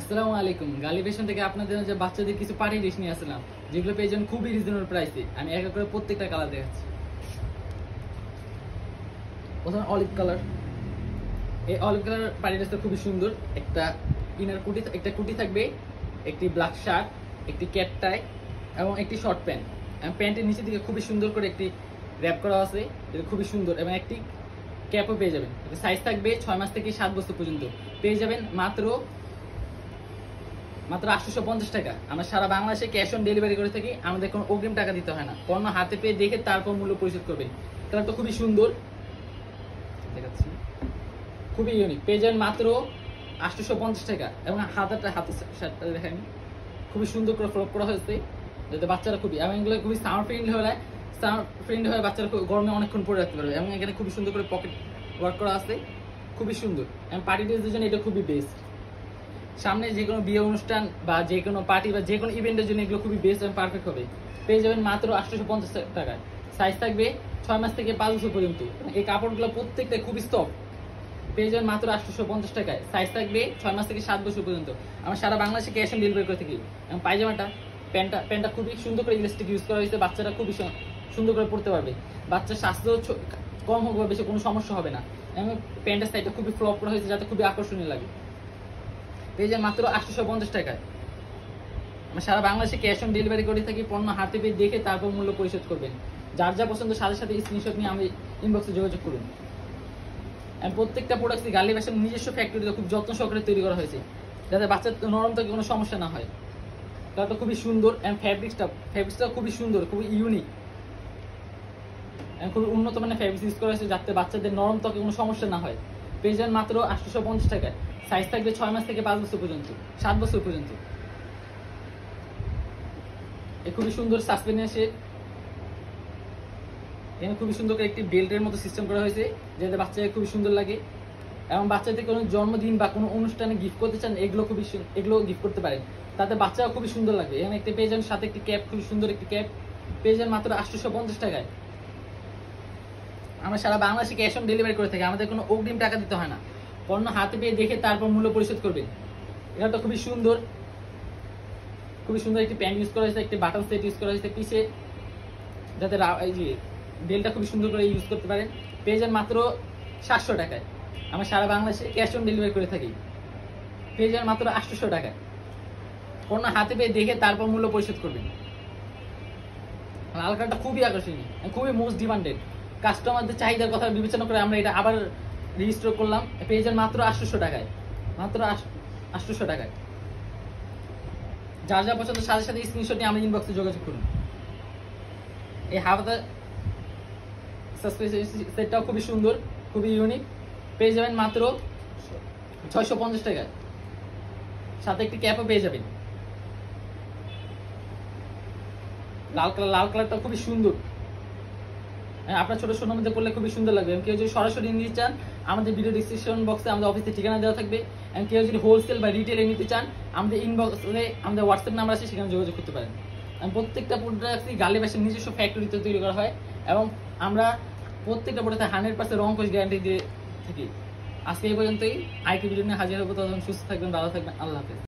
আসসালামু আলাইকুম। গালি ফ্যাশন থেকে আপনাদের যে বাচ্চাদের কিছু পার্টি ড্রেস নিয়ে আসলাম, যেগুলো পেয়ে যাবেন খুবই রিজনেবল প্রাইসে। আমি এক এক করে প্রত্যেকটা কালার দেখাচ্ছি। প্রথমে অলিভ কালার। এই অলিভ কালার পার্টি ড্রেসটা খুবই সুন্দর। একটা একটা কুটি থাকবে, একটি ব্ল্যাক শার্ট, একটি ক্যাট টাই এবং একটি শর্ট প্যান্ট। এবং প্যান্টের নিচের দিকে খুবই সুন্দর করে একটি র্যাপ করা আছে, এটা খুবই সুন্দর। এবং একটি ক্যাপও পেয়ে যাবেন। সাইজ থাকবে 6 মাস থেকে 7 বছর পর্যন্ত। পেয়ে যাবেন মাত্র 850 টাকা। আমরা সারা বাংলাদেশে ক্যাশ অন ডেলিভারি করে থাকি। আমাদের কোনো অগ্রিম টাকা দিতে হয় না। পণ্য হাতে পেয়ে দেখে তারপর মূল্য পরিশোধ করবেন। কালারটা খুবই সুন্দর, দেখাচ্ছি, খুবই ইউনিক। পেয়ে যাবেন মাত্র 850 টাকা। এবং হাতের শার্টটা দেখেন, খুবই সুন্দর করে ফ্লপ করা হয়েছে, যাতে বাচ্চারা খুবই, এবং এগুলো খুবই সামার ফ্রেন্ডলি হয়ে বাচ্চারা গরমে অনেকক্ষণ পরে রাখতে পারবে। এবং এখানে খুবই সুন্দর করে পকেট ওয়ার্ক করা আছে, খুবই সুন্দর। এবং পার্টি ড্রেসের জন্য এটা খুবই বেস্ট। সামনে যে কোনো বিয়ে অনুষ্ঠান বা যে কোনো পার্টি বা যে কোনো ইভেন্টের জন্য এগুলো খুবই বেস্ট এবং পারফেক্ট হবে। পেয়ে যাবেন মাত্র 850 টাকায়। সাইজ থাকবে 6 মাস থেকে 5 বছর পর্যন্ত। এই কাপড়গুলো প্রত্যেকটা খুবই সফট। পেয়ে যাবেন মাত্র 850 টাকায়। সাইজ থাকবে 6 মাস থেকে 7 বছর পর্যন্ত। আমরা সারা বাংলাদেশে ক্যাশ অন ডেলিভারি করে থাকি। এবং পায়জামাটা, প্যান্টটা খুবই সুন্দর করে ইলাস্টিক ইউজ করা হয়েছে। বাচ্চারা খুবই সুন্দর করে পড়তে পারবে। বাচ্চার স্বাস্থ্য কম হোক বা বেশি কোনো সমস্যা হবে না। এবং প্যান্টের সাইডটা খুবই ফ্লপ করা হয়েছে, যাতে খুবই আকর্ষণীয় লাগে। পেয়ে যায় মাত্র 850 টাকায়। আমরা সারা বাংলাদেশে ক্যাশ অন ডেলিভারি করে থাকি। পণ্য হাতে পেয়ে দেখে তারপর মূল্য পরিশোধ করবেন। যার যা পছন্দ সাথে সাথে স্ক্রিনশট নিয়ে আমি ইনবক্সে যোগাযোগ করুন। প্রত্যেকটা প্রোডাক্ট গালি ফ্যাশন নিজস্ব ফ্যাক্টরিতে খুব যত্ন সহকারে তৈরি করা হয়েছে, যাতে বাচ্চার নরম থেকে কোনো সমস্যা না হয়। কালারটা খুবই সুন্দর এবং ফ্যাব্রিক্সটা খুবই সুন্দর, খুবই ইউনিক এবং খুবই উন্নত মানের ফ্যাব্রিক্স ইউজ করা হয়েছে, যাতে বাচ্চাদের নরম ত্বকে কোনো সমস্যা না হয়। পেয়ে যান মাত্র 850 টাকায়। সাইজ থাকবে 6 মাস থেকে 5 বছর পর্যন্ত, 7 বছর পর্যন্ত। খুবই সুন্দর সাসপেন্সে এখানে খুবই সুন্দর করে একটি বেল্টের মতো সিস্টেম করা হয়েছে, যাতে বাচ্চাদের খুবই সুন্দর লাগে। এবং বাচ্চাদের কোনো জন্মদিন বা কোনো অনুষ্ঠানে গিফট করতে চান, এগুলো গিফট করতে পারেন, তাতে বাচ্চাও খুবই সুন্দর লাগবে। এখানে একটি পেয়ে যান, সাথে একটি ক্যাপ, খুবই সুন্দর একটি ক্যাপ পেয়ে যান মাত্র 850 টাকায়। আমরা সারা বাংলাদেশে ক্যাশ অন ডেলিভারি করে থাকি। আমাদের কোনো অগ্রিম টাকা দিতে হয় না। পণ্য হাতে পেয়ে দেখে তারপর মূল্য পরিশোধ করবেন। এটা তো খুবই সুন্দর একটি প্যান্ট ইউজ করা হয়েছে, একটি বাটন সেট ইউজ করা হয়েছে পিছে, যাতে এই যে বেলটা খুবই সুন্দর করে ইউজ করতে পারেন। পেয়ে যান মাত্র 700 টাকায়। আমরা সারা বাংলাদেশে ক্যাশ অন ডেলিভারি করে থাকি। পেয়ে যান মাত্র 800 টাকায়। পণ্য হাতে পেয়ে দেখে তারপর মূল্য পরিশোধ করবেন। লাল কালারটা খুবই আকর্ষণীয়, খুবই মোস্ট ডিমান্ডেড। কাস্টমারদের চাহিদার কথা বিবেচনা করে আমরা এটা আবার রেজিস্টার করলাম। পেয়ে যান মাত্র 800 টাকায়, মাত্র 800 টাকায়। যার যা পছন্দ সাথে সাথে স্ক্রিনশট নিয়ে আমাদের ইনবক্সে যোগাযোগ করুন। এই হাফাতা সেটটাও খুবই সুন্দর, খুবই ইউনিক। পেয়ে যাবেন মাত্র 650 টাকায়। সাথে একটি ক্যাপও পেয়ে যাবেন। লাল কালারটা খুবই সুন্দর। আপনার ছোট ছোট মধ্যে করলে খুবই সুন্দর লাগবে। কেউ যদি সরাসরি নিতে চান, আমাদের ভিডিও ডিসক্রিপশন বক্সে আমাদের অফিসের ঠিকানা দেওয়া থাকবে। এবং কেউ যদি হোলসেল বা রিটেলে নিতে চান, আমাদের ইনবক্সে আমাদের হোয়াটসঅ্যাপ নাম্বার আছে, সেখানে যোগাযোগ করতে পারেন। প্রত্যেকটা প্রোডাক্টই গালি ফ্যাশন নিজস্ব ফ্যাক্টরিতে তৈরি করা হয়। এবং আমরা প্রত্যেকটা প্রোডাক্টে 100% রং কোষ গ্যারান্টি দিয়ে থাকি। আজকে এই পর্যন্তই। আরেকটি ভিডিও নিয়ে হাজির হবো। তখন সুস্থ থাকবেন, ভালো থাকবেন। আল্লাহ হাফেজ।